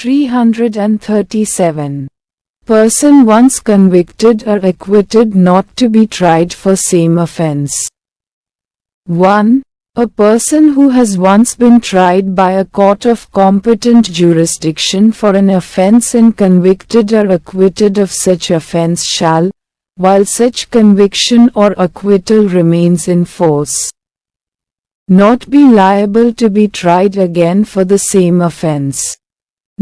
337. Person once convicted or acquitted not to be tried for same offense. 1. A person who has once been tried by a court of competent jurisdiction for an offense and convicted or acquitted of such offense shall, while such conviction or acquittal remains in force, not be liable to be tried again for the same offense,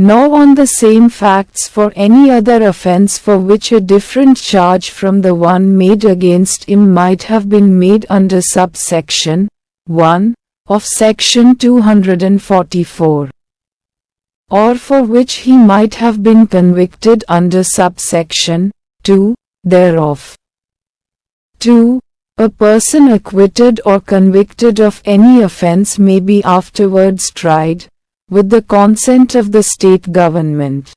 nor on the same facts for any other offense for which a different charge from the one made against him might have been made under subsection 1 of section 244, or for which he might have been convicted under subsection 2 thereof. 2. A person acquitted or convicted of any offense may be afterwards tried, with the consent of the state government,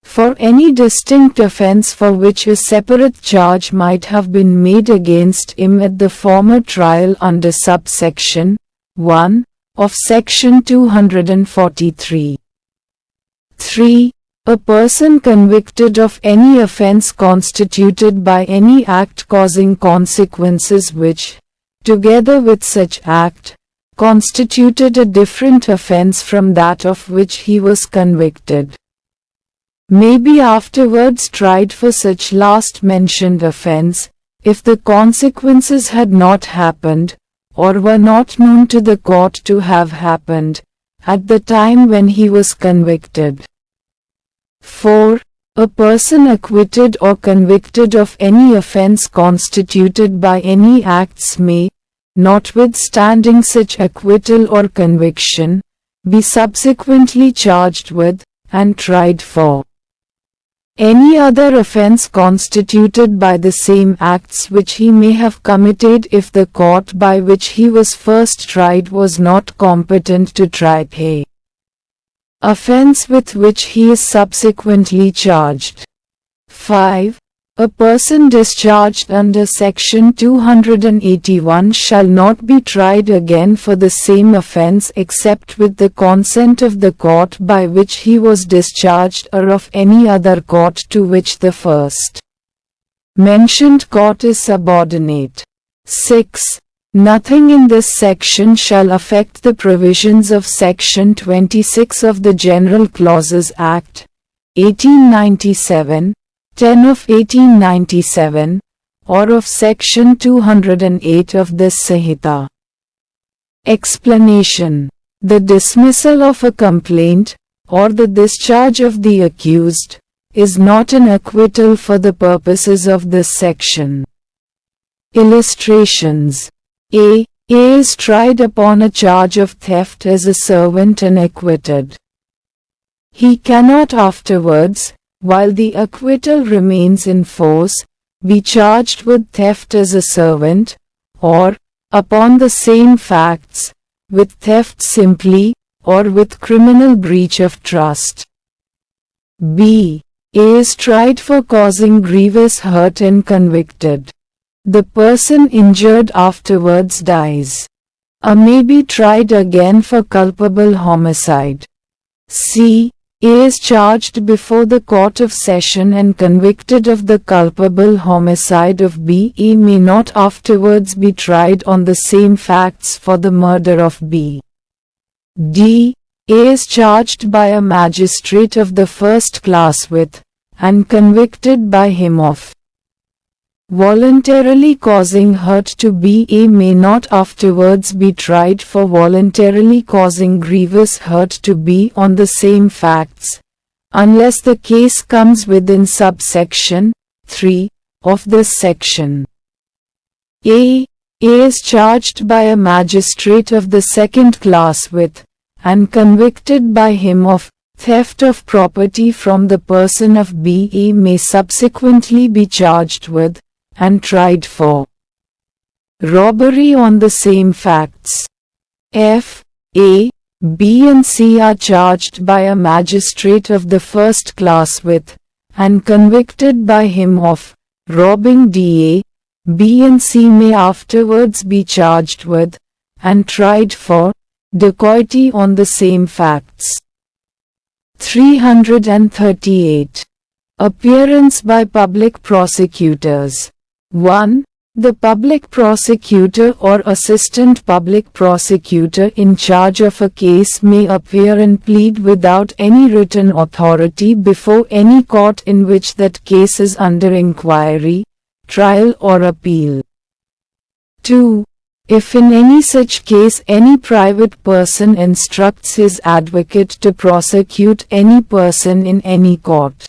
for any distinct offense for which a separate charge might have been made against him at the former trial under subsection 1 of section 243. 3. A person convicted of any offense constituted by any act causing consequences which, together with such act, constituted a different offense from that of which he was convicted, may be afterwards tried for such last-mentioned offense, if the consequences had not happened, or were not known to the court to have happened, at the time when he was convicted. 4. A person acquitted or convicted of any offense constituted by any acts may, notwithstanding such acquittal or conviction, be subsequently charged with, and tried for, any other offense constituted by the same acts which he may have committed if the court by which he was first tried was not competent to try a offense with which he is subsequently charged. 5. A person discharged under section 281 shall not be tried again for the same offense except with the consent of the court by which he was discharged or of any other court to which the first mentioned court is subordinate. 6. Nothing in this section shall affect the provisions of section 26 of the General Clauses Act, 1897, 10 of 1897, or of section 208 of this Sanhita. Explanation. The dismissal of a complaint, or the discharge of the accused, is not an acquittal for the purposes of this section. Illustrations. A is tried upon a charge of theft as a servant and acquitted. He cannot afterwards, while the acquittal remains in force, be charged with theft as a servant, or, upon the same facts, with theft simply, or with criminal breach of trust. B is tried for causing grievous hurt and convicted. The person injured afterwards dies. A may be tried again for culpable homicide. C is charged before the Court of Session and convicted of the culpable homicide of B. A may not afterwards be tried on the same facts for the murder of B. D is charged by a magistrate of the first class with, and convicted by him of, voluntarily causing hurt to B. A may not afterwards be tried for voluntarily causing grievous hurt to B on the same facts, unless the case comes within subsection 3 of this section. A is charged by a magistrate of the second class with, and convicted by him of, theft of property from the person of B. A may subsequently be charged with, and tried for, robbery on the same facts. F, A, B and C are charged by a magistrate of the first class with, and convicted by him of, robbing D. A, B and C may afterwards be charged with, and tried for, dacoity on the same facts. 338. Appearance by public prosecutors. 1. The public prosecutor or assistant public prosecutor in charge of a case may appear and plead without any written authority before any court in which that case is under inquiry, trial or appeal. 2. If in any such case any private person instructs his advocate to prosecute any person in any court,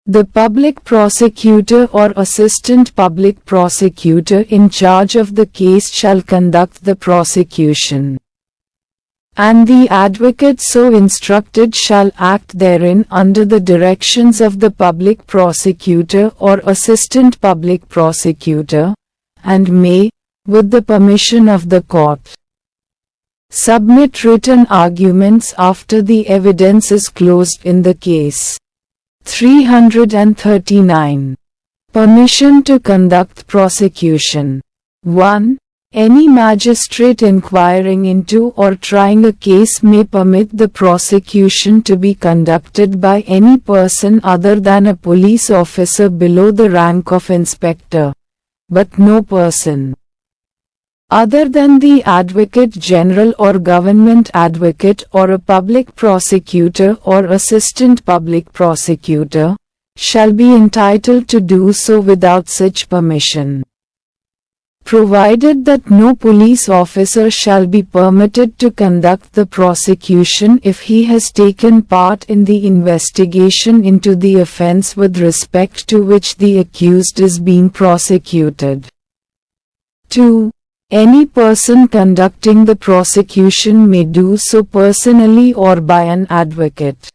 the public prosecutor or assistant public prosecutor in charge of the case shall conduct the prosecution, and the advocate so instructed shall act therein under the directions of the public prosecutor or assistant public prosecutor, and may, with the permission of the court, submit written arguments after the evidence is closed in the case. 339. Permission to conduct prosecution. 1. Any magistrate inquiring into or trying a case may permit the prosecution to be conducted by any person other than a police officer below the rank of inspector, but no person other than the Advocate General or Government Advocate or a public prosecutor or assistant public prosecutor, shall be entitled to do so without such permission, provided that no police officer shall be permitted to conduct the prosecution if he has taken part in the investigation into the offense with respect to which the accused is being prosecuted. 2. Any person conducting the prosecution may do so personally or by an advocate.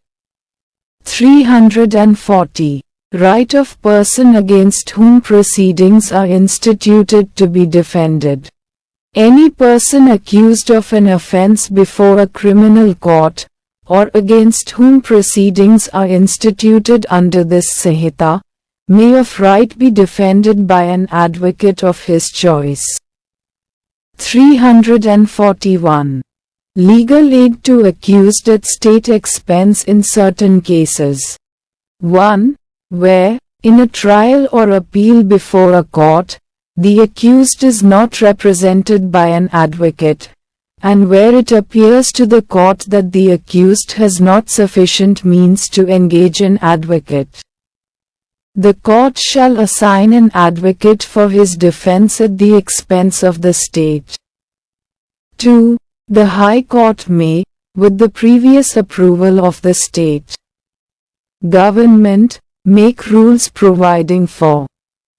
340. Right of person against whom proceedings are instituted to be defended. Any person accused of an offense before a criminal court, or against whom proceedings are instituted under this Sanhita, may of right be defended by an advocate of his choice. 341. Legal aid to accused at state expense in certain cases. 1. Where, in a trial or appeal before a court, the accused is not represented by an advocate, and where it appears to the court that the accused has not sufficient means to engage an advocate, the court shall assign an advocate for his defense at the expense of the state. 2. The High Court may, with the previous approval of the state government, make rules providing for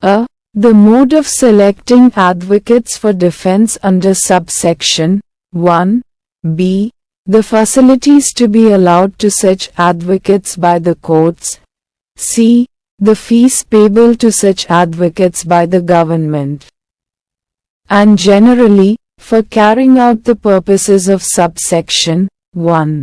a. The mode of selecting advocates for defense under subsection 1. b. The facilities to be allowed to such advocates by the courts. c. The fees payable to such advocates by the government, and generally, for carrying out the purposes of subsection 1.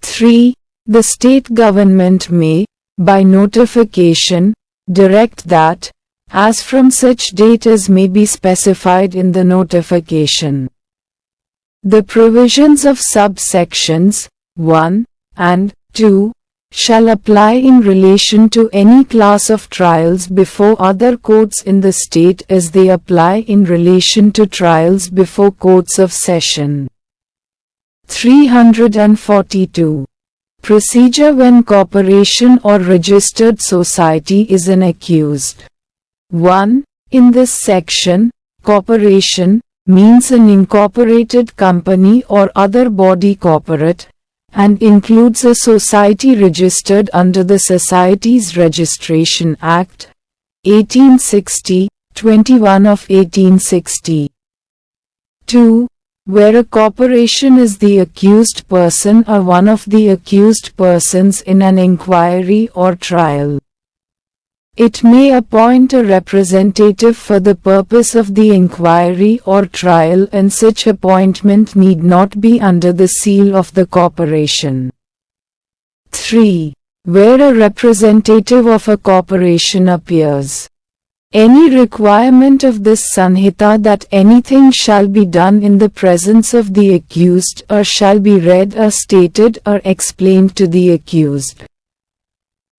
3. The state government may, by notification, direct that, as from such date as may be specified in the notification, the provisions of subsections 1 and 2 shall apply in relation to any class of trials before other courts in the state as they apply in relation to trials before courts of session. 342. Procedure when corporation or registered society is an accused. 1. In this section, corporation means an incorporated company or other body corporate, and includes a society registered under the Societies Registration Act, 1860, 21 of 1860. 2. Where a corporation is the accused person or one of the accused persons in an inquiry or trial, it may appoint a representative for the purpose of the inquiry or trial, and such appointment need not be under the seal of the corporation. 3. Where a representative of a corporation appears Any requirement of this Sanhita that anything shall be done in the presence of the accused or shall be read or stated or explained to the accused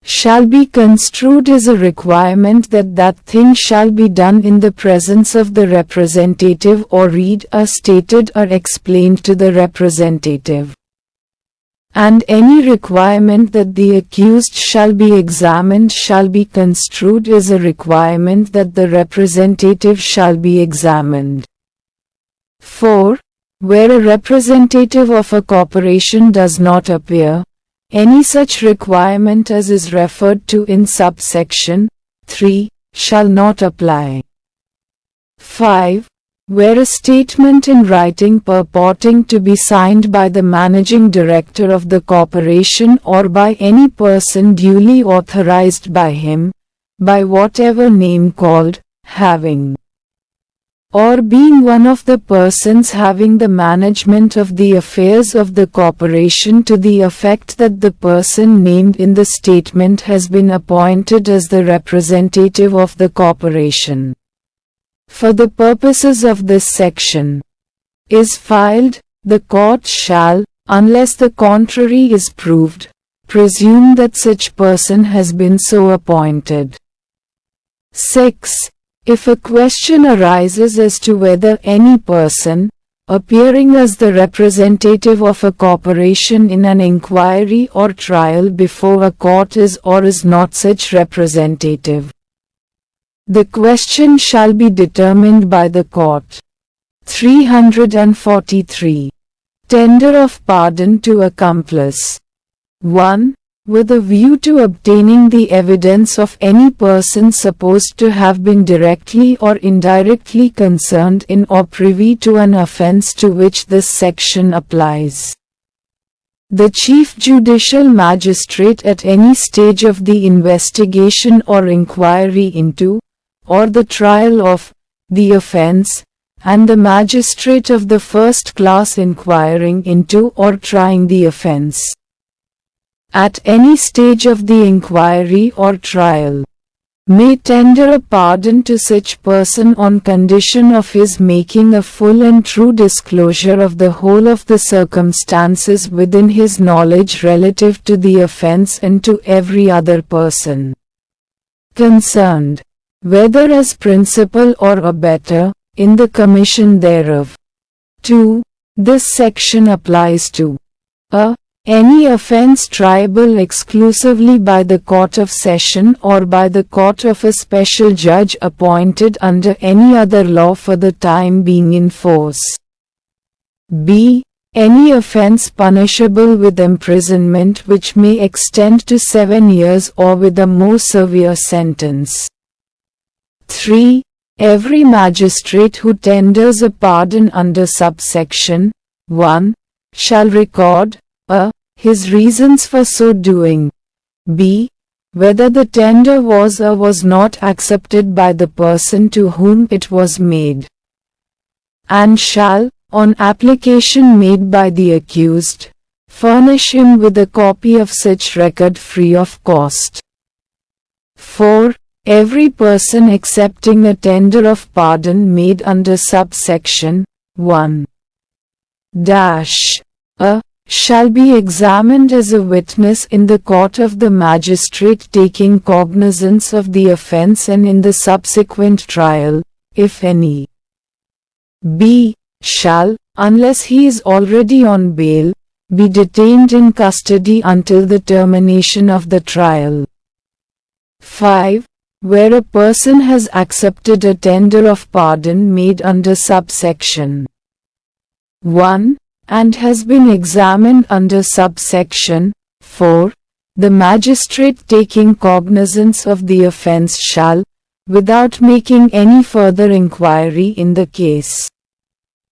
shall be construed as a requirement that that thing shall be done in the presence of the representative or read or stated or explained to the representative. And any requirement that the accused shall be examined shall be construed as a requirement that the representative shall be examined. 4. Where a representative of a corporation does not appear, any such requirement as is referred to in subsection 3 shall not apply. 5. Where a statement in writing purporting to be signed by the managing director of the corporation or by any person duly authorized by him, by whatever name called, having or being one of the persons having the management of the affairs of the corporation to the effect that the person named in the statement has been appointed as the representative of the corporation for the purposes of this section, is filed, the court shall, unless the contrary is proved, presume that such person has been so appointed. 6. If a question arises as to whether any person, appearing as the representative of a corporation in an inquiry or trial before a court is or is not such representative, the question shall be determined by the court. 343. Tender of pardon to accomplice. 1. With a view to obtaining the evidence of any person supposed to have been directly or indirectly concerned in or privy to an offense to which this section applies. The Chief Judicial Magistrate at any stage of the investigation or inquiry into, or the trial of, the offense, and the magistrate of the first class inquiring into or trying the offense, at any stage of the inquiry or trial, may tender a pardon to such person on condition of his making a full and true disclosure of the whole of the circumstances within his knowledge relative to the offense and to every other person concerned, whether as principal or abettor, in the commission thereof. 2. This section applies to a. Any offense triable exclusively by the Court of Session or by the court of a special judge appointed under any other law for the time being in force. b. Any offense punishable with imprisonment which may extend to 7 years or with a more severe sentence. 3. Every magistrate who tenders a pardon under subsection 1 shall record a. His reasons for so doing, b. Whether the tender was or was not accepted by the person to whom it was made, and shall, on application made by the accused, furnish him with a copy of such record free of cost. 4. Every person accepting a tender of pardon made under subsection 1 a shall be examined as a witness in the court of the magistrate taking cognizance of the offense and in the subsequent trial, if any. b. Shall, unless he is already on bail, be detained in custody until the termination of the trial. 5. Where a person has accepted a tender of pardon made under subsection 1, and has been examined under subsection 4, the magistrate taking cognizance of the offense shall, without making any further inquiry in the case,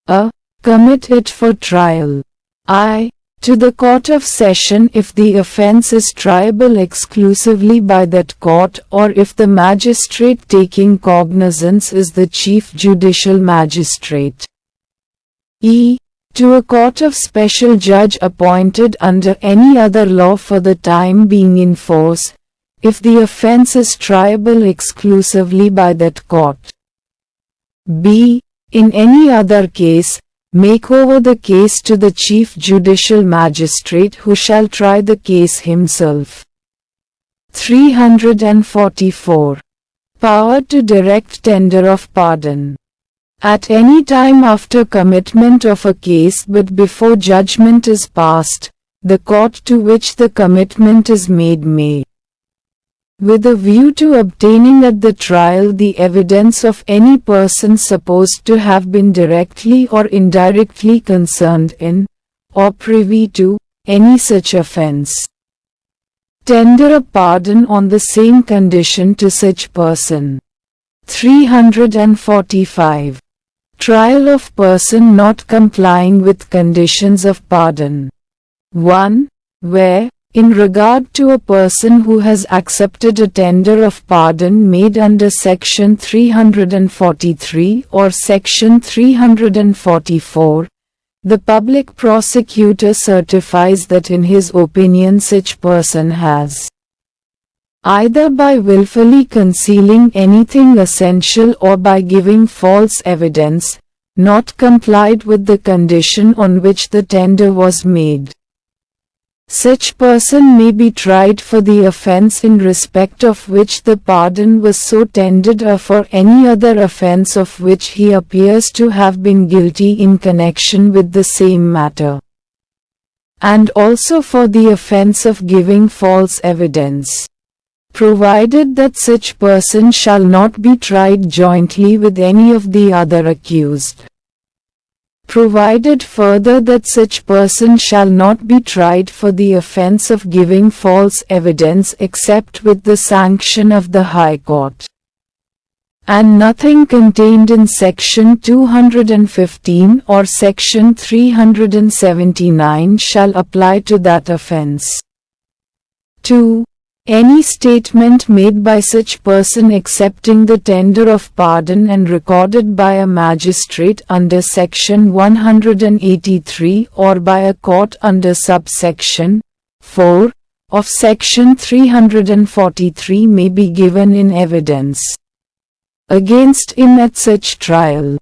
a. Commit it for trial, I. to the Court of Session if the offense is triable exclusively by that court or if the magistrate taking cognizance is the Chief Judicial Magistrate, e. to a court of special judge appointed under any other law for the time being in force, if the offense is triable exclusively by that court. b. In any other case, make over the case to the Chief Judicial Magistrate who shall try the case himself. 344. Power to direct tender of pardon. At any time after commitment of a case but before judgment is passed, the court to which the commitment is made may, with a view to obtaining at the trial the evidence of any person supposed to have been directly or indirectly concerned in, or privy to, any such offense, tender a pardon on the same condition to such person. 345. Trial of person not complying with conditions of pardon. 1. Where, in regard to a person who has accepted a tender of pardon made under Section 343 or Section 344, the public prosecutor certifies that in his opinion such person has, either by willfully concealing anything essential or by giving false evidence, not complied with the condition on which the tender was made. Such person may be tried for the offense in respect of which the pardon was so tendered or for any other offense of which he appears to have been guilty in connection with the same matter, and also for the offense of giving false evidence, provided that such person shall not be tried jointly with any of the other accused. Provided further that such person shall not be tried for the offense of giving false evidence except with the sanction of the High Court. And nothing contained in Section 215 or Section 379 shall apply to that offense. 2. Any statement made by such person accepting the tender of pardon and recorded by a magistrate under Section 183 or by a court under subsection 4 of Section 343 may be given in evidence against him at such trial.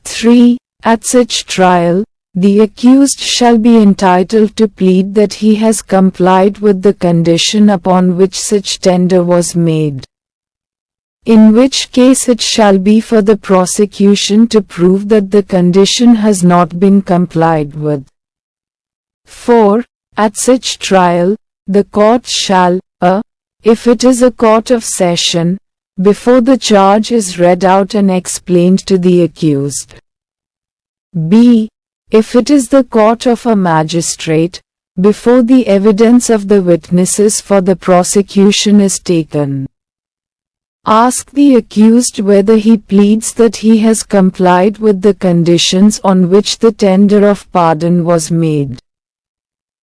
3. At such trial, the accused shall be entitled to plead that he has complied with the condition upon which such tender was made, in which case it shall be for the prosecution to prove that the condition has not been complied with. 4. At such trial, the court shall, if it is a court of session, before the charge is read out and explained to the accused. b. If it is the court of a magistrate, before the evidence of the witnesses for the prosecution is taken, ask the accused whether he pleads that he has complied with the conditions on which the tender of pardon was made.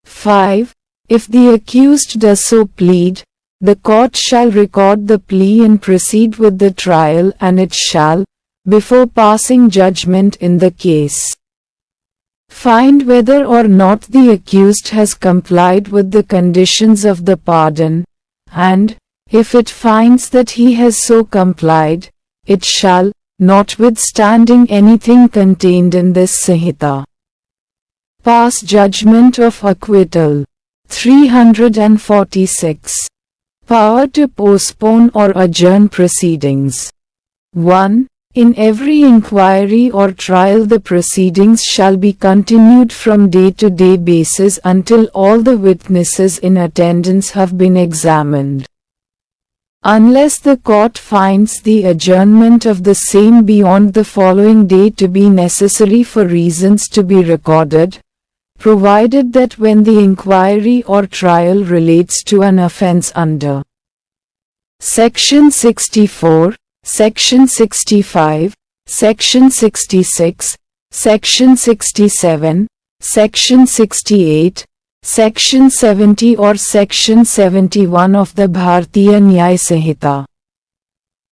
5. If the accused does so plead, the court shall record the plea and proceed with the trial, and it shall, before passing judgment in the case, find whether or not the accused has complied with the conditions of the pardon, and, if it finds that he has so complied, it shall, notwithstanding anything contained in this Sanhita, pass judgment of acquittal. 346. Power to postpone or adjourn proceedings. 1. In every inquiry or trial the proceedings shall be continued from day-to-day basis until all the witnesses in attendance have been examined, unless the court finds the adjournment of the same beyond the following day to be necessary for reasons to be recorded, provided that when the inquiry or trial relates to an offense under Section 64, Section 65, Section 66, Section 67, Section 68, Section 70 or Section 71 of the Bharatiya Nyaya Sanhita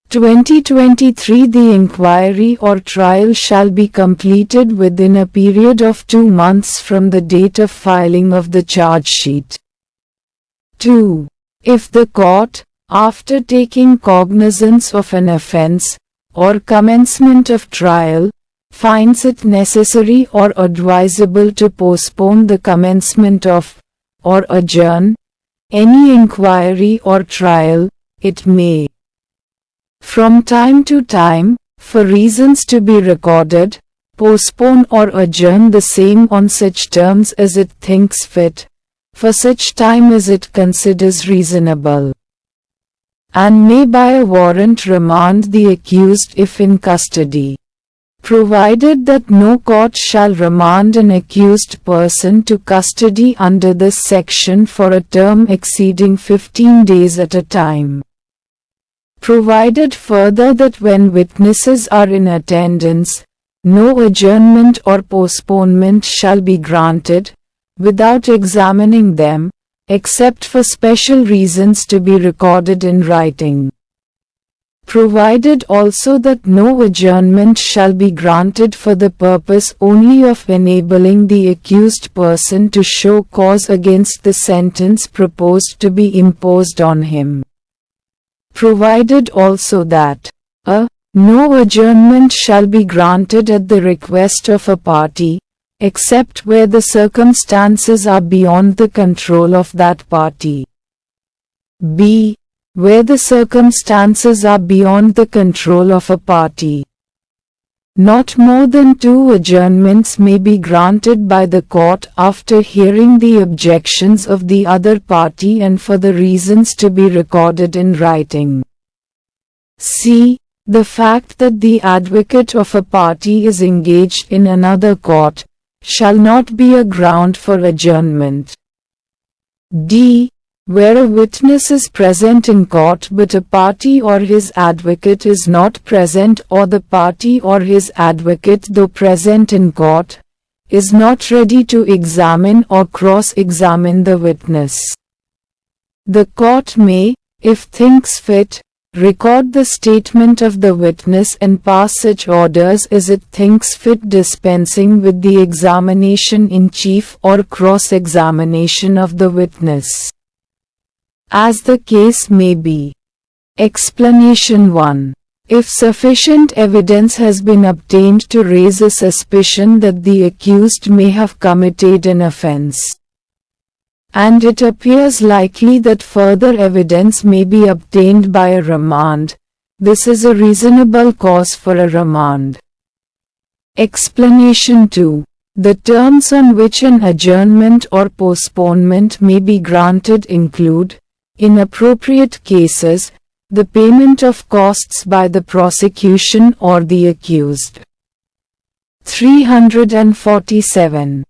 2023, the inquiry or trial shall be completed within a period of 2 months from the date of filing of the charge sheet. 2. If the court, after taking cognizance of an offense, or commencement of trial, finds it necessary or advisable to postpone the commencement of, or adjourn, any inquiry or trial, it may, from time to time, for reasons to be recorded, postpone or adjourn the same on such terms as it thinks fit, for such time as it considers reasonable, and may by a warrant remand the accused if in custody, provided that no court shall remand an accused person to custody under this section for a term exceeding 15 days at a time. Provided further that when witnesses are in attendance, no adjournment or postponement shall be granted, without examining them, except for special reasons to be recorded in writing. Provided also that no adjournment shall be granted for the purpose only of enabling the accused person to show cause against the sentence proposed to be imposed on him. Provided also that no adjournment shall be granted at the request of a party, except where the circumstances are beyond the control of that party. b. Where the circumstances are beyond the control of a party. Not more than 2 adjournments may be granted by the court after hearing the objections of the other party and for the reasons to be recorded in writing. c. The fact that the advocate of a party is engaged in another court, shall not be a ground for adjournment. d. Where a witness is present in court but a party or his advocate is not present, or the party or his advocate though present in court, is not ready to examine or cross-examine the witness. The court may, if thinks fit, record the statement of the witness and pass such orders as it thinks fit, dispensing with the examination in chief or cross-examination of the witness, as the case may be. Explanation 1. If sufficient evidence has been obtained to raise a suspicion that the accused may have committed an offense, and it appears likely that further evidence may be obtained by a remand, this is a reasonable cause for a remand. Explanation 2. The terms on which an adjournment or postponement may be granted include, in appropriate cases, the payment of costs by the prosecution or the accused. 347.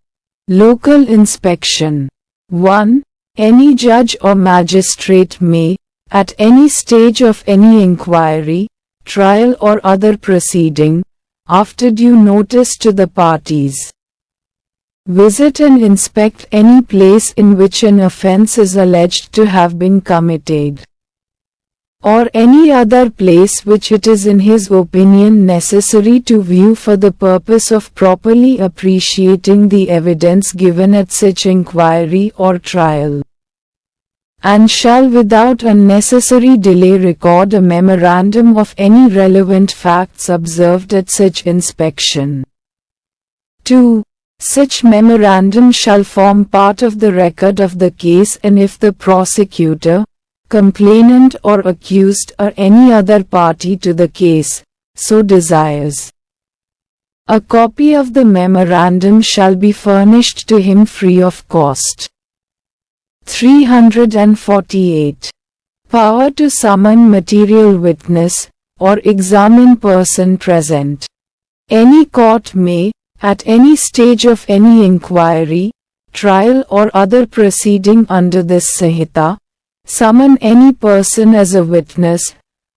Local inspection. 1. Any judge or magistrate may, at any stage of any inquiry, trial or other proceeding, after due notice to the parties, visit and inspect any place in which an offense is alleged to have been committed, or any other place which it is in his opinion necessary to view for the purpose of properly appreciating the evidence given at such inquiry or trial, and shall without unnecessary delay record a memorandum of any relevant facts observed at such inspection. 2. Such memorandum shall form part of the record of the case, and if the prosecutor, complainant or accused or any other party to the case, so desires, a copy of the memorandum shall be furnished to him free of cost. 348. Power to summon material witness, or examine person present. Any court may, at any stage of any inquiry, trial or other proceeding under this Sanhita, summon any person as a witness,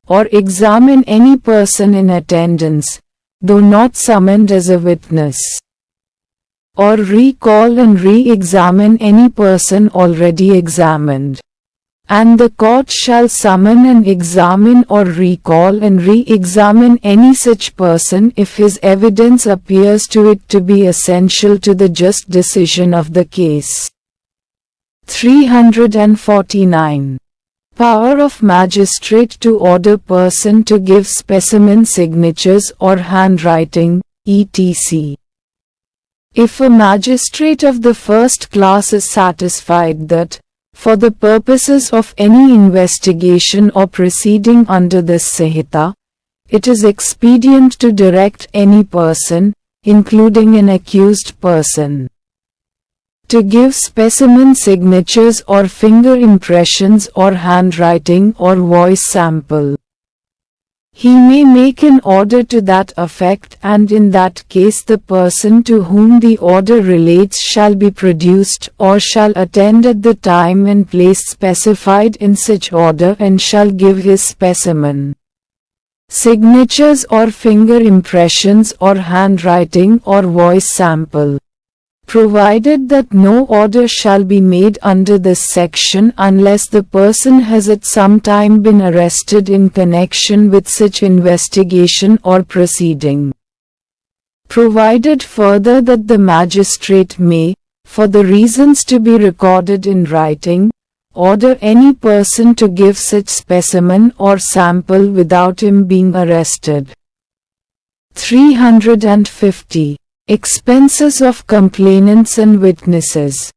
or examine any person in attendance, though not summoned as a witness, or recall and re-examine any person already examined. And the court shall summon and examine or recall and re-examine any such person if his evidence appears to it to be essential to the just decision of the case. 349. Power of magistrate to order person to give specimen signatures or handwriting, etc. If a magistrate of the first class is satisfied that, for the purposes of any investigation or proceeding under this Sanhita, it is expedient to direct any person, including an accused person, to give specimen signatures or finger impressions or handwriting or voice sample. He may make an order to that effect, and in that case the person to whom the order relates shall be produced or shall attend at the time and place specified in such order and shall give his specimen signatures or finger impressions or handwriting or voice sample, provided that no order shall be made under this section unless the person has at some time been arrested in connection with such investigation or proceeding. Provided further that the magistrate may, for the reasons to be recorded in writing, order any person to give such specimen or sample without him being arrested. 350. Expenses of complainants and witnesses.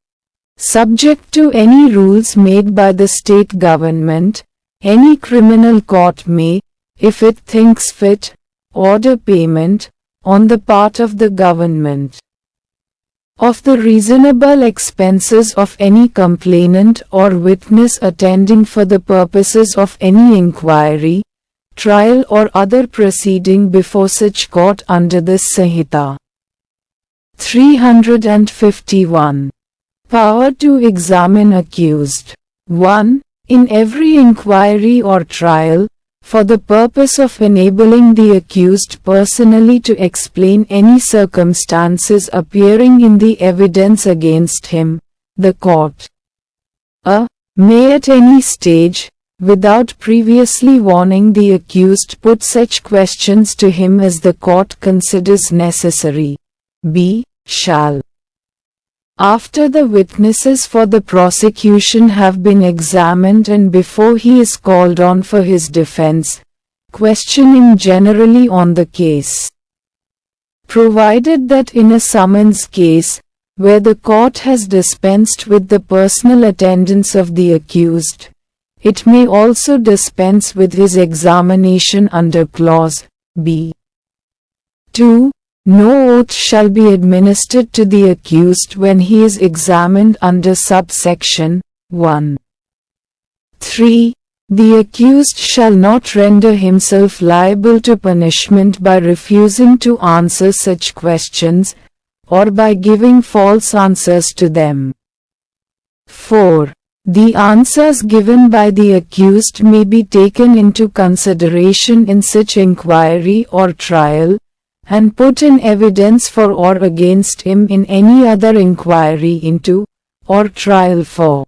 Subject to any rules made by the state government, any criminal court may, if it thinks fit, order payment, on the part of the government, of the reasonable expenses of any complainant or witness attending for the purposes of any inquiry, trial or other proceeding before such court under this Sanhita. 351. Power to examine accused. 1. In every inquiry or trial, for the purpose of enabling the accused personally to explain any circumstances appearing in the evidence against him, the court a. May at any stage, without previously warning the accused, put such questions to him as the court considers necessary. B. Shall, after the witnesses for the prosecution have been examined and before he is called on for his defense, question him generally on the case. Provided that in a summons case, where the court has dispensed with the personal attendance of the accused, it may also dispense with his examination under clause B. 2. No oath shall be administered to the accused when he is examined under subsection 1. 3. The accused shall not render himself liable to punishment by refusing to answer such questions, or by giving false answers to them. 4. The answers given by the accused may be taken into consideration in such inquiry or trial, and put in evidence for or against him in any other inquiry into, or trial for,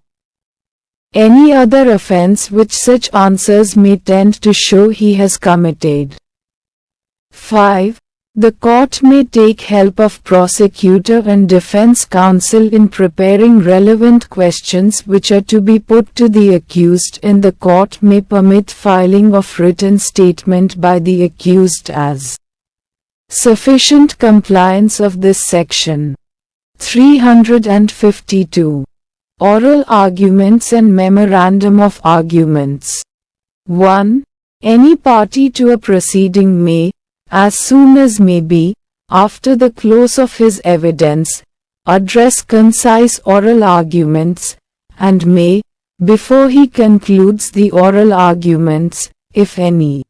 any other offense which such answers may tend to show he has committed. 5. The court may take help of prosecutor and defense counsel in preparing relevant questions which are to be put to the accused, and the court may permit filing of written statement by the accused as sufficient compliance of this section. 352. Oral arguments and memorandum of arguments. 1. Any party to a proceeding may, as soon as may be, after the close of his evidence, address concise oral arguments, and may, before he concludes the oral arguments, if any,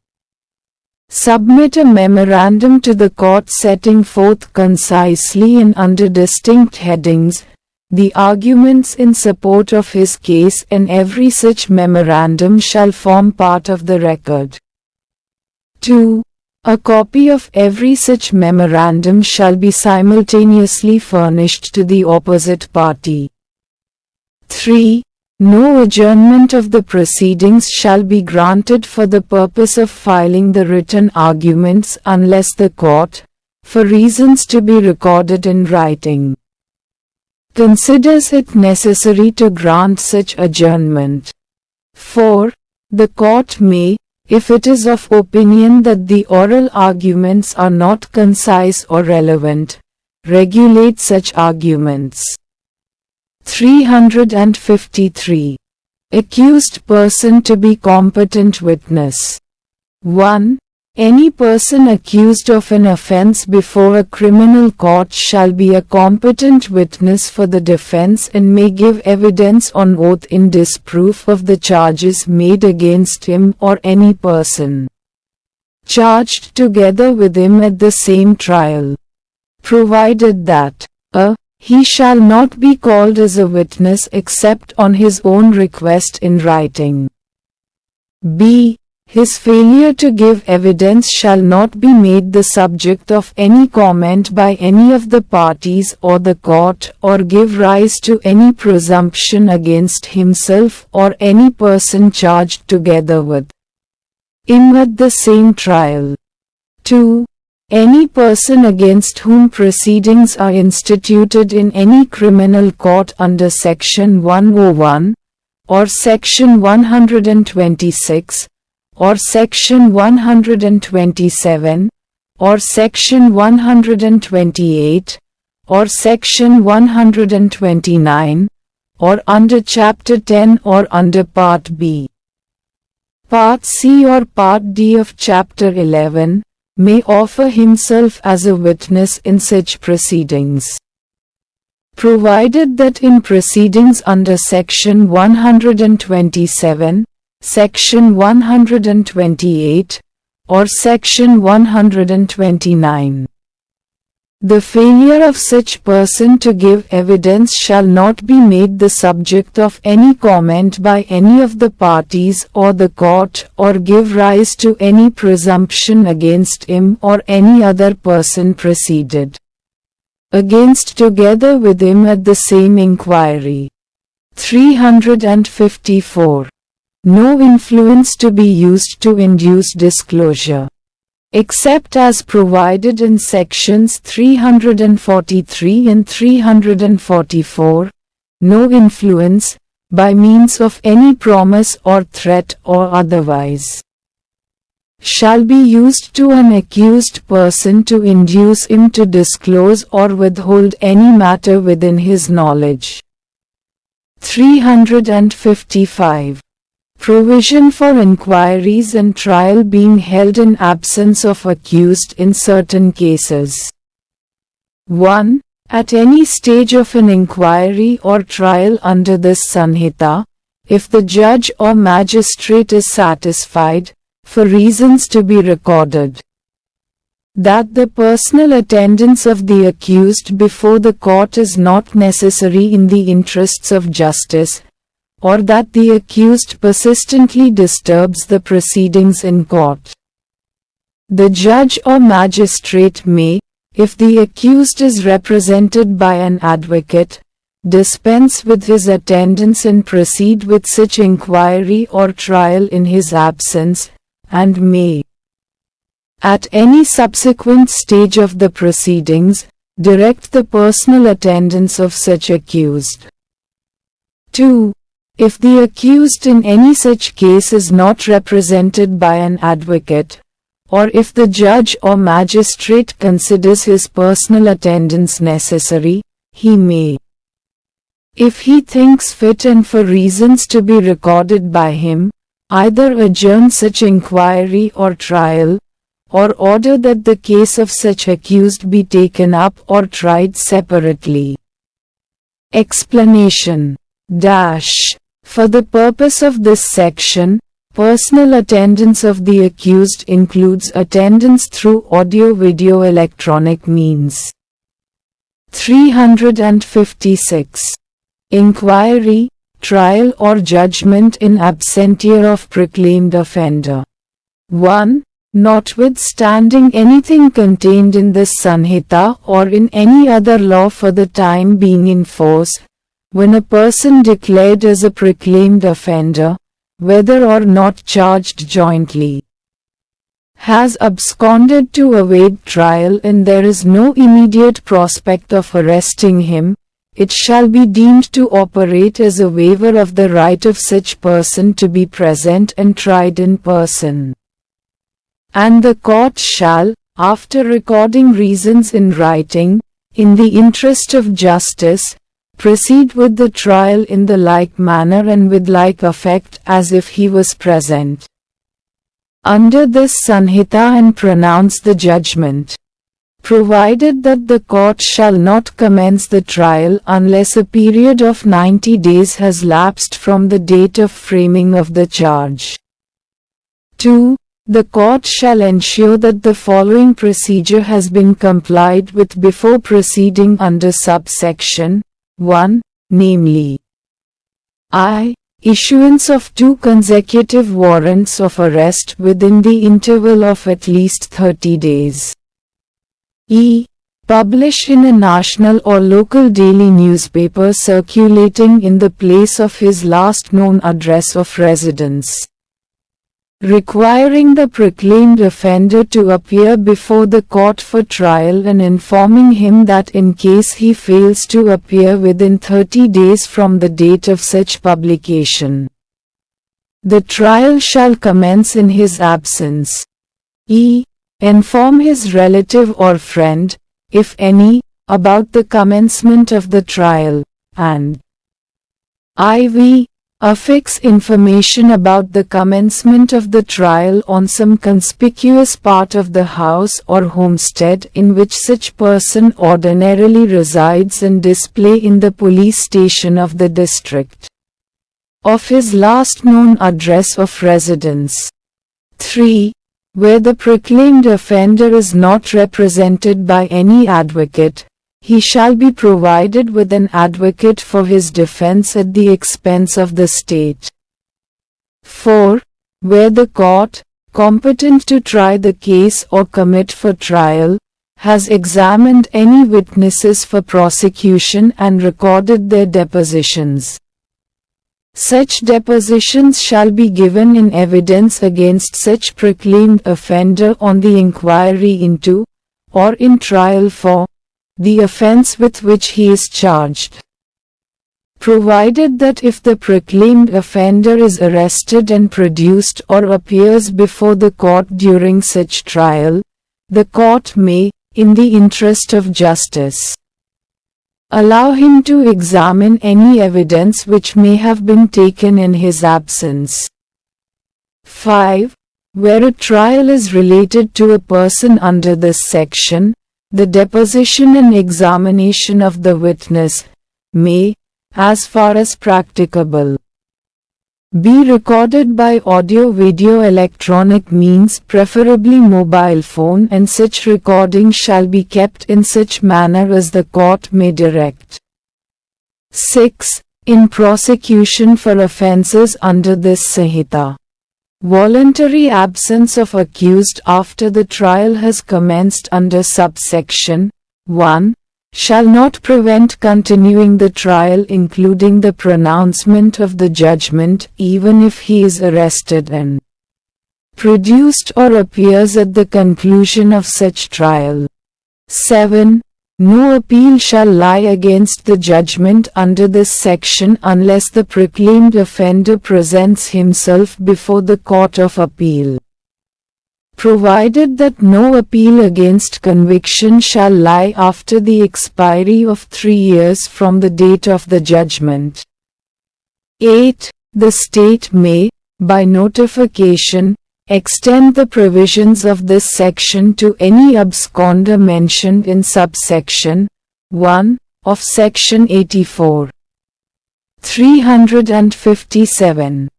submit a memorandum to the court setting forth concisely and under distinct headings the arguments in support of his case, and every such memorandum shall form part of the record. 2. A copy of every such memorandum shall be simultaneously furnished to the opposite party. 3. No adjournment of the proceedings shall be granted for the purpose of filing the written arguments unless the court, for reasons to be recorded in writing, considers it necessary to grant such adjournment. 4. The court may, if it is of opinion that the oral arguments are not concise or relevant, regulate such arguments. 353. Accused person to be competent witness. 1. Any person accused of an offense before a criminal court shall be a competent witness for the defense and may give evidence on oath in disproof of the charges made against him or any person charged together with him at the same trial, provided that a. He shall not be called as a witness except on his own request in writing. b. His failure to give evidence shall not be made the subject of any comment by any of the parties or the court or give rise to any presumption against himself or any person charged together with him at the same trial. 2. Any person against whom proceedings are instituted in any criminal court under Section 101, or Section 126, or Section 127, or Section 128, or Section 129, or under Chapter 10 or under Part B, Part C or Part D of Chapter 11, may offer himself as a witness in such proceedings, provided that in proceedings under Section 127, Section 128, or Section 129, the failure of such person to give evidence shall not be made the subject of any comment by any of the parties or the court or give rise to any presumption against him or any other person proceeded against together with him at the same inquiry. 354. No influence to be used to induce disclosure, except as provided in sections 343 and 344, no influence, by means of any promise or threat or otherwise, shall be used to an accused person to induce him to disclose or withhold any matter within his knowledge. 355. Provision for inquiries and trial being held in absence of accused in certain cases. 1. At any stage of an inquiry or trial under this Sanhita, if the judge or magistrate is satisfied, for reasons to be recorded, that the personal attendance of the accused before the court is not necessary in the interests of justice, or that the accused persistently disturbs the proceedings in court, the judge or magistrate may, if the accused is represented by an advocate, dispense with his attendance and proceed with such inquiry or trial in his absence, and may, at any subsequent stage of the proceedings, direct the personal attendance of such accused. 2. If the accused in any such case is not represented by an advocate, or if the judge or magistrate considers his personal attendance necessary, he may, if he thinks fit and for reasons to be recorded by him, either adjourn such inquiry or trial, or order that the case of such accused be taken up or tried separately. Explanation. For the purpose of this section, personal attendance of the accused includes attendance through audio-video electronic means. 356. Inquiry, trial or judgment in absentia of proclaimed offender. 1. Notwithstanding anything contained in this Sanhita or in any other law for the time being in force, when a person declared as a proclaimed offender, whether or not charged jointly, has absconded to evade trial and there is no immediate prospect of arresting him, it shall be deemed to operate as a waiver of the right of such person to be present and tried in person. And the court shall, after recording reasons in writing, in the interest of justice, proceed with the trial in the like manner and with like effect as if he was present under this Sanhita and pronounce the judgment. Provided that the court shall not commence the trial unless a period of 90 days has lapsed from the date of framing of the charge. 2. The court shall ensure that the following procedure has been complied with before proceeding under subsection 1, namely I. Issuance of 2 consecutive warrants of arrest within the interval of at least 30 days. E. Publish in a national or local daily newspaper circulating in the place of his last known address of residence, requiring the proclaimed offender to appear before the court for trial and informing him that in case he fails to appear within 30 days from the date of such publication, the trial shall commence in his absence. E. Inform his relative or friend, if any, about the commencement of the trial, and IV. Affix information about the commencement of the trial on some conspicuous part of the house or homestead in which such person ordinarily resides and display in the police station of the district of his last known address of residence. 3. Where the proclaimed offender is not represented by any advocate, he shall be provided with an advocate for his defense at the expense of the state. 4. Where the court, competent to try the case or commit for trial, has examined any witnesses for prosecution and recorded their depositions, such depositions shall be given in evidence against such proclaimed offender on the inquiry into, or in trial for, the offense with which he is charged. Provided that if the proclaimed offender is arrested and produced or appears before the court during such trial, the court may, in the interest of justice, allow him to examine any evidence which may have been taken in his absence. 5. Where a trial is related to a person under this section, the deposition and examination of the witness may, as far as practicable, be recorded by audio-video electronic means, preferably mobile phone, and such recording shall be kept in such manner as the court may direct. 6. In prosecution for offences under this Sanhita, voluntary absence of accused after the trial has commenced under subsection 1 shall not prevent continuing the trial, including the pronouncement of the judgment, even if he is arrested and produced or appears at the conclusion of such trial. 7. No appeal shall lie against the judgment under this section unless the proclaimed offender presents himself before the Court of Appeal. Provided that no appeal against conviction shall lie after the expiry of 3 years from the date of the judgment. 8. The state may, by notification, extend the provisions of this section to any absconder mentioned in subsection 1 of section 84. 357.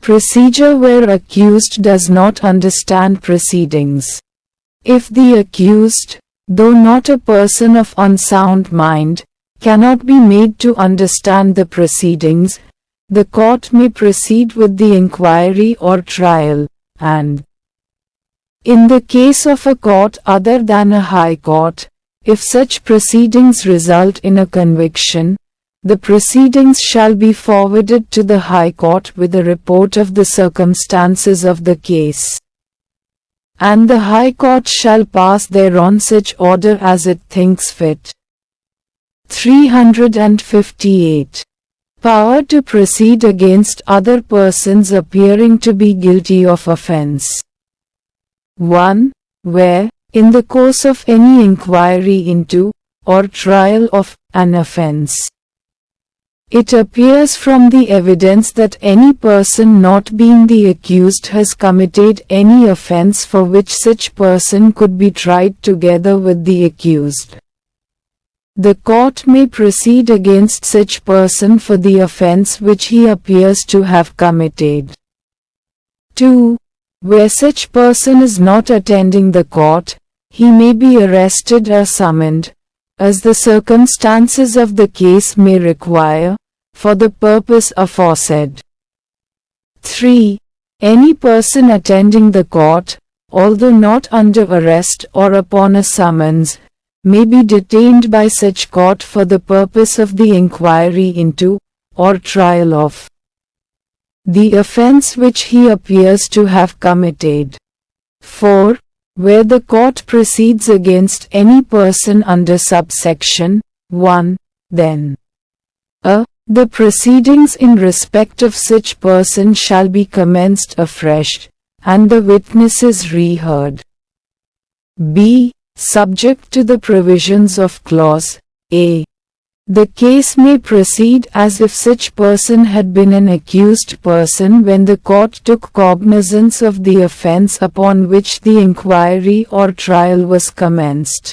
Procedure where accused does not understand proceedings. If the accused, though not a person of unsound mind, cannot be made to understand the proceedings, the court may proceed with the inquiry or trial, and in the case of a court other than a high court, if such proceedings result in a conviction, the proceedings shall be forwarded to the High Court with a report of the circumstances of the case, and the High Court shall pass thereon such order as it thinks fit. 358. Power to proceed against other persons appearing to be guilty of offense. 1. Where, in the course of any inquiry into, or trial of, an offense, it appears from the evidence that any person not being the accused has committed any offense for which such person could be tried together with the accused. The court may proceed against such person for the offense which he appears to have committed. 2. Where such person is not attending the court, he may be arrested or summoned, as the circumstances of the case may require, for the purpose aforesaid. 3. Any person attending the court, although not under arrest or upon a summons, may be detained by such court for the purpose of the inquiry into, or trial of, the offense which he appears to have committed. 4. Where the court proceeds against any person under subsection 1, then a. The proceedings in respect of such person shall be commenced afresh, and the witnesses reheard. b. Subject to the provisions of clause a. The case may proceed as if such person had been an accused person when the court took cognizance of the offense upon which the inquiry or trial was commenced.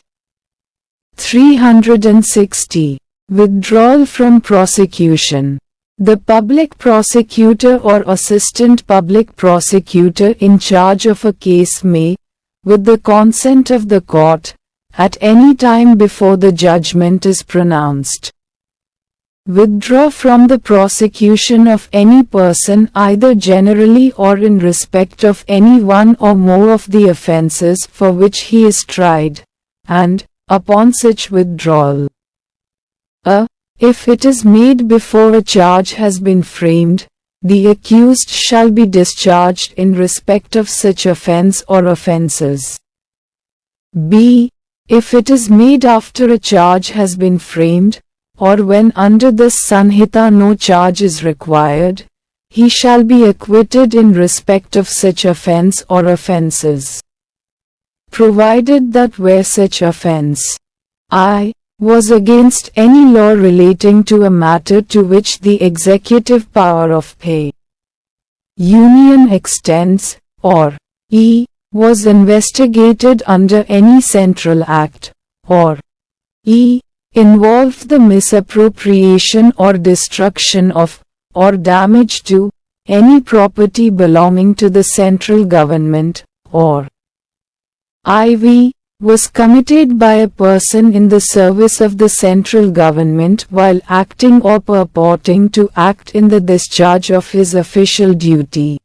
360. Withdrawal from prosecution. The public prosecutor or assistant public prosecutor in charge of a case may, with the consent of the court, at any time before the judgment is pronounced, withdraw from the prosecution of any person either generally or in respect of any one or more of the offenses for which he is tried, and, upon such withdrawal, a. If it is made before a charge has been framed, the accused shall be discharged in respect of such offense or offenses. b. If it is made after a charge has been framed, or when under this Sanhita no charge is required, he shall be acquitted in respect of such offense or offenses, provided that where such offense I was against any law relating to a matter to which the executive power of pay union extends, or e. was investigated under any central act, or e. involved the misappropriation or destruction of, or damage to, any property belonging to the central government, or iv. was committed by a person in the service of the central government while acting or purporting to act in the discharge of his official duty,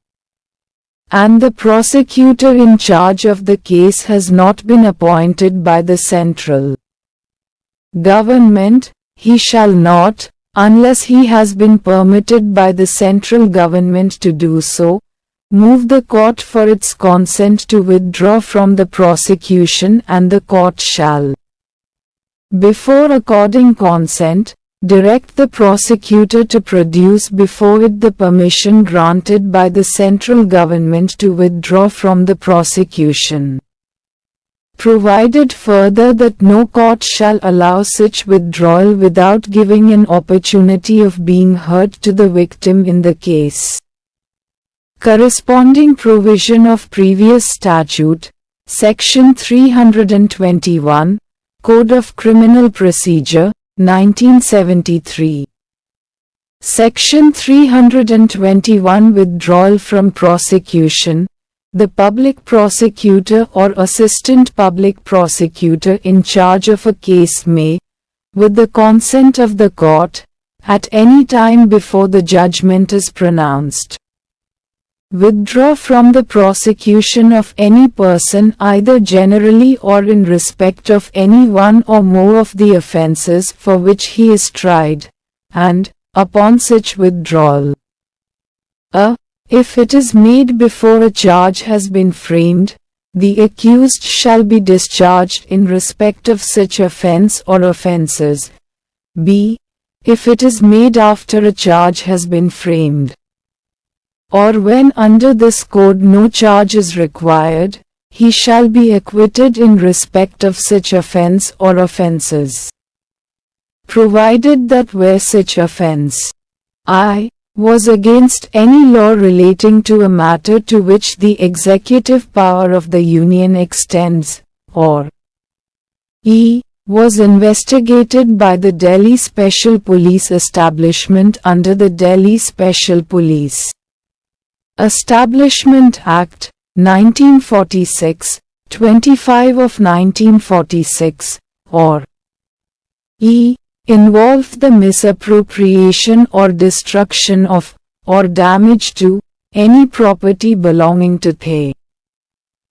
and the prosecutor in charge of the case has not been appointed by the central government, he shall not, unless he has been permitted by the central government to do so, move the court for its consent to withdraw from the prosecution, and the court shall, before according consent, direct the prosecutor to produce before it the permission granted by the central government to withdraw from the prosecution. Provided further that no court shall allow such withdrawal without giving an opportunity of being heard to the victim in the case. Corresponding provision of previous statute, Section 321, Code of Criminal Procedure, 1973. Section 321 Withdrawal from prosecution. The public prosecutor or assistant public prosecutor in charge of a case may, with the consent of the court, at any time before the judgment is pronounced, withdraw from the prosecution of any person either generally or in respect of any one or more of the offenses for which he is tried, and, upon such withdrawal, a. If it is made before a charge has been framed, the accused shall be discharged in respect of such offense or offenses, b. If it is made after a charge has been framed, or when under this code no charge is required, he shall be acquitted in respect of such offense or offences, provided that where such offense I was against any law relating to a matter to which the executive power of the Union extends, or e. was investigated by the Delhi Special Police Establishment under the Delhi Special Police Establishment Act, 1946, 25 of 1946, or e. involved the misappropriation or destruction of, or damage to, any property belonging to the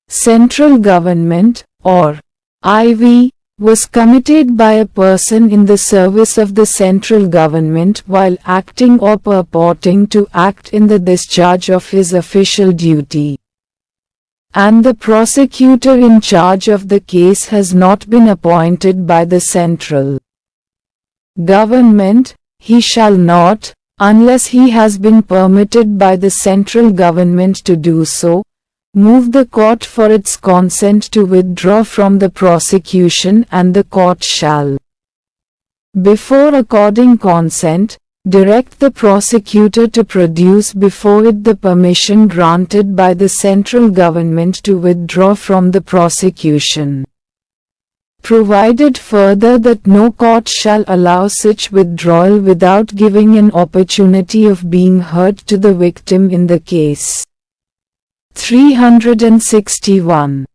central government, or IV, was committed by a person in the service of the central government while acting or purporting to act in the discharge of his official duty, and the prosecutor in charge of the case has not been appointed by the central government, he shall not, unless he has been permitted by the central government to do so, move the court for its consent to withdraw from the prosecution, and the court shall, before according consent, direct the prosecutor to produce before it the permission granted by the central government to withdraw from the prosecution. Provided further that no court shall allow such withdrawal without giving an opportunity of being heard to the victim in the case. 361.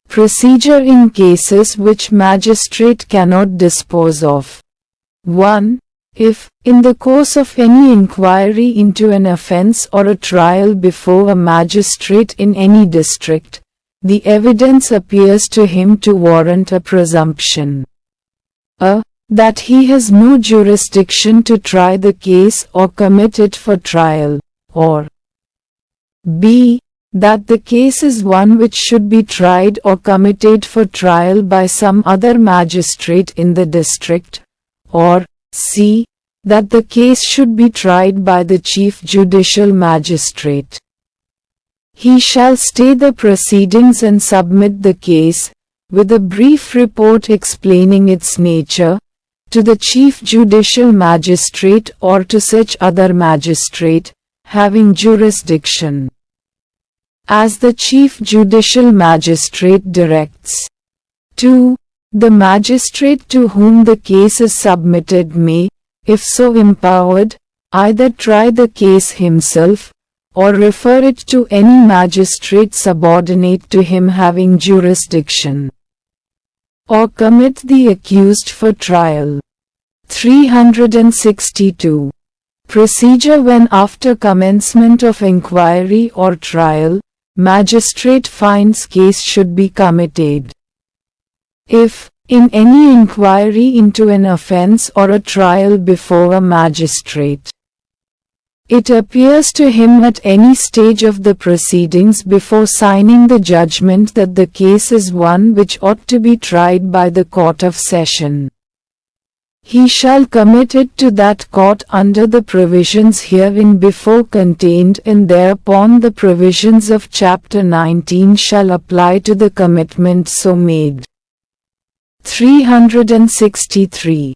Procedure in cases which magistrate cannot dispose of. 1. If, in the course of any inquiry into an offence or a trial before a magistrate in any district, the evidence appears to him to warrant a presumption a. That he has no jurisdiction to try the case or commit it for trial, or b. That the case is one which should be tried or committed for trial by some other magistrate in the district, or c. That the case should be tried by the Chief Judicial Magistrate. He shall stay the proceedings and submit the case, with a brief report explaining its nature, to the Chief Judicial Magistrate or to such other magistrate, having jurisdiction, as the Chief Judicial Magistrate directs. 2. The magistrate to whom the case is submitted may, if so empowered, either try the case himself, or refer it to any magistrate subordinate to him having jurisdiction, or commit the accused for trial. 362. Procedure when after commencement of inquiry or trial, magistrate finds case should be committed. If, in any inquiry into an offence or a trial before a magistrate, it appears to him at any stage of the proceedings before signing the judgment that the case is one which ought to be tried by the Court of Session, he shall commit it to that court under the provisions herein before contained, and thereupon the provisions of Chapter 19 shall apply to the commitment so made. 363.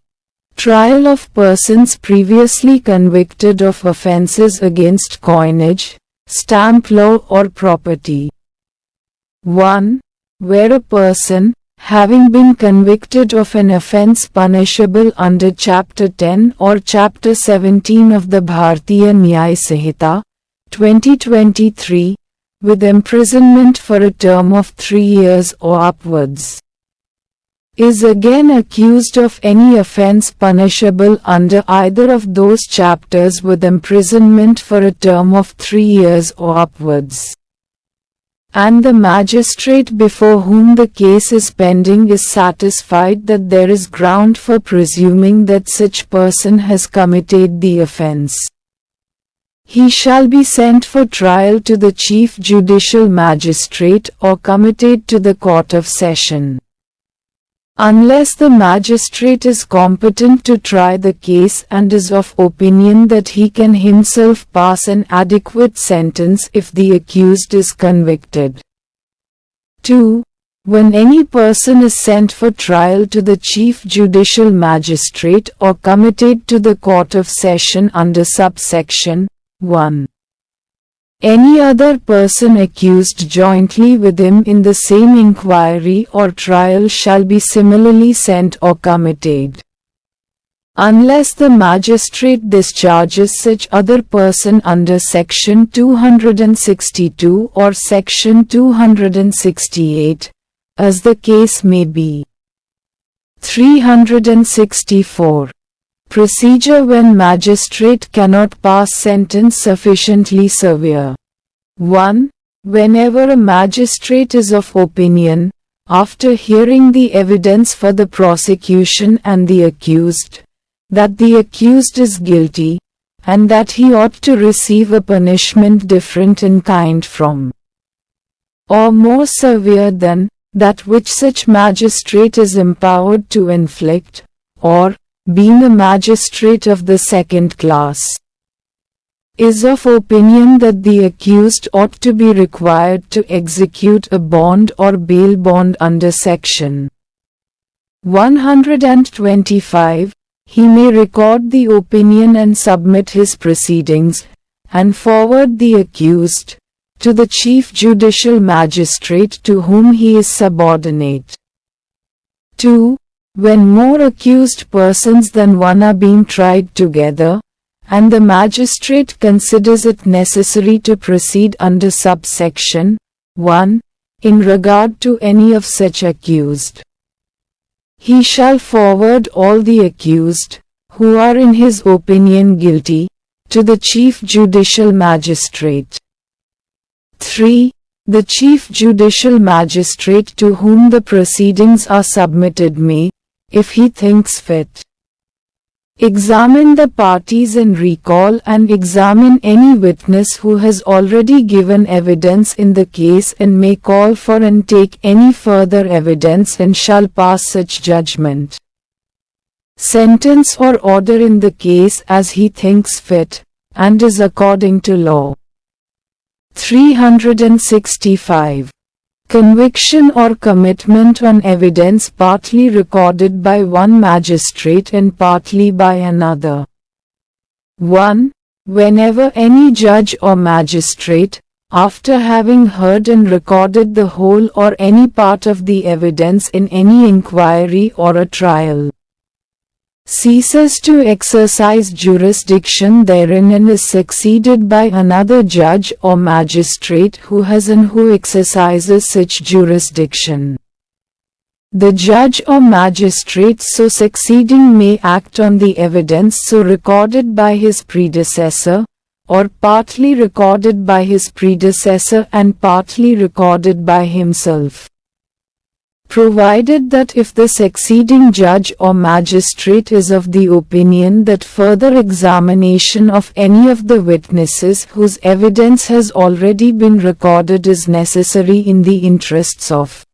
Trial of persons previously convicted of offences against coinage, stamp law or property. 1. Where a person, having been convicted of an offence punishable under Chapter 10 or Chapter 17 of the Bharatiya Nyaya Sanhita, 2023, with imprisonment for a term of 3 years or upwards, is again accused of any offence punishable under either of those chapters with imprisonment for a term of 3 years or upwards, and the magistrate before whom the case is pending is satisfied that there is ground for presuming that such person has committed the offence, he shall be sent for trial to the Chief Judicial Magistrate or committed to the Court of Session. unless the magistrate is competent to try the case and is of opinion that he can himself pass an adequate sentence if the accused is convicted. 2. When any person is sent for trial to the Chief Judicial Magistrate or committed to the Court of Session under subsection 1. Any other person accused jointly with him in the same inquiry or trial shall be similarly sent or committed, unless the magistrate discharges such other person under section 262 or section 268, as the case may be. 364. Procedure when magistrate cannot pass sentence sufficiently severe. 1. Whenever a magistrate is of opinion, after hearing the evidence for the prosecution and the accused, that the accused is guilty, and that he ought to receive a punishment different in kind from, or more severe than, that which such magistrate is empowered to inflict, or, being a magistrate of the second class, is of opinion that the accused ought to be required to execute a bond or bail bond under section 125, he may record the opinion and submit his proceedings, and forward the accused to the Chief Judicial Magistrate to whom he is subordinate. 2. When more accused persons than one are being tried together, and the magistrate considers it necessary to proceed under subsection 1, in regard to any of such accused, he shall forward all the accused, who are in his opinion guilty, to the Chief Judicial Magistrate. 3. The Chief Judicial Magistrate to whom the proceedings are submitted may, if he thinks fit, examine the parties and recall and examine any witness who has already given evidence in the case and may call for and take any further evidence and shall pass such judgment, sentence or order in the case as he thinks fit, and is according to law. 365. Conviction or commitment on evidence partly recorded by one magistrate and partly by another. 1. Whenever any judge or magistrate, after having heard and recorded the whole or any part of the evidence in any inquiry or a trial, ceases to exercise jurisdiction therein and is succeeded by another judge or magistrate who has and who exercises such jurisdiction, the judge or magistrate so succeeding may act on the evidence so recorded by his predecessor, or partly recorded by his predecessor and partly recorded by himself, provided that if the succeeding judge or magistrate is of the opinion that further examination of any of the witnesses whose evidence has already been recorded is necessary in the interests of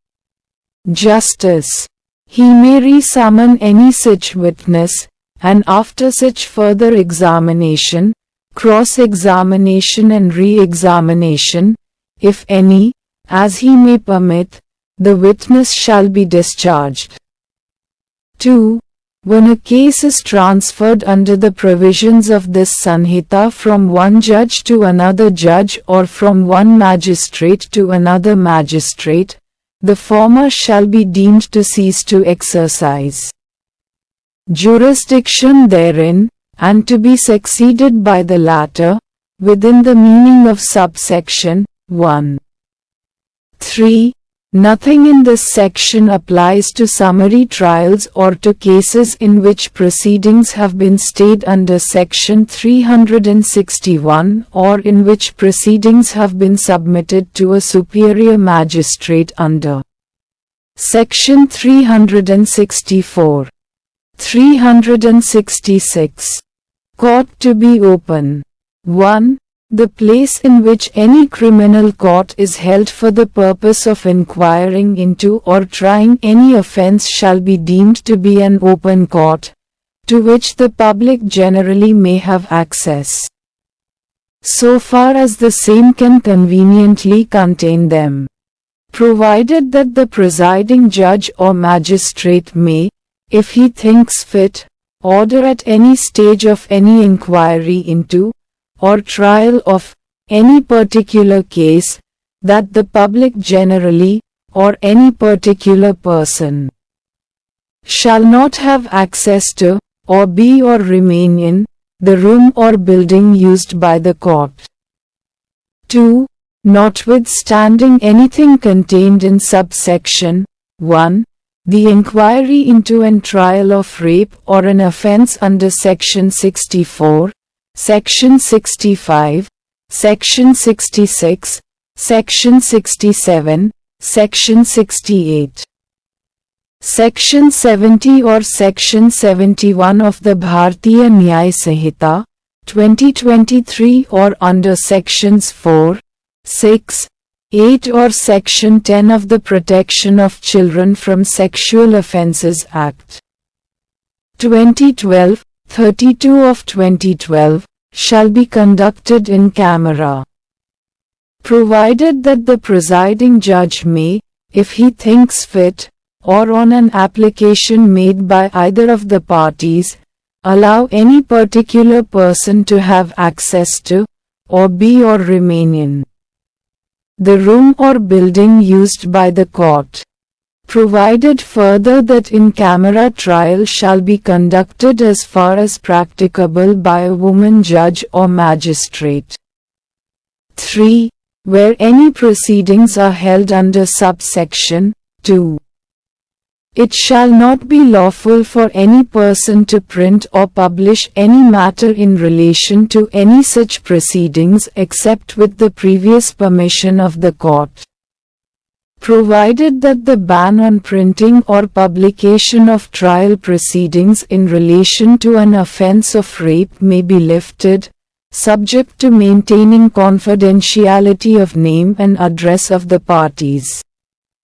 justice, he may re-summon any such witness, and after such further examination, cross-examination and re-examination, if any, as he may permit, the witness shall be discharged. 2. When a case is transferred under the provisions of this Sanhita from one judge to another judge or from one magistrate to another magistrate, the former shall be deemed to cease to exercise jurisdiction therein, and to be succeeded by the latter, within the meaning of subsection 1. 3. Nothing in this section applies to summary trials or to cases in which proceedings have been stayed under section 361 or in which proceedings have been submitted to a superior magistrate under section 364. 366. Court to be open. 1. The place in which any criminal court is held for the purpose of inquiring into or trying any offense shall be deemed to be an open court, to which the public generally may have access, so far as the same can conveniently contain them, provided that the presiding judge or magistrate may, if he thinks fit, order at any stage of any inquiry into, or trial of, any particular case, that the public generally, or any particular person, shall not have access to, or be or remain in, the room or building used by the court. 2. Notwithstanding anything contained in subsection 1, the inquiry into and trial of rape or an offense under Section 64, Section 65, Section 66, Section 67, Section 68, Section 70 or Section 71 of the Bharatiya Nyaya Sanhita, 2023 or under Sections 4, 6, 8 or Section 10 of the Protection of Children from Sexual Offences Act, 2012, 32 of 2012, shall be conducted in camera, provided that the presiding judge may, if he thinks fit, or on an application made by either of the parties, allow any particular person to have access to, or be or remain in, the room or building used by the court. Provided further that in-camera trial shall be conducted as far as practicable by a woman judge or magistrate. 3. Where any proceedings are held under subsection 2. It shall not be lawful for any person to print or publish any matter in relation to any such proceedings except with the previous permission of the court, provided that the ban on printing or publication of trial proceedings in relation to an offense of rape may be lifted, subject to maintaining confidentiality of name and address of the parties.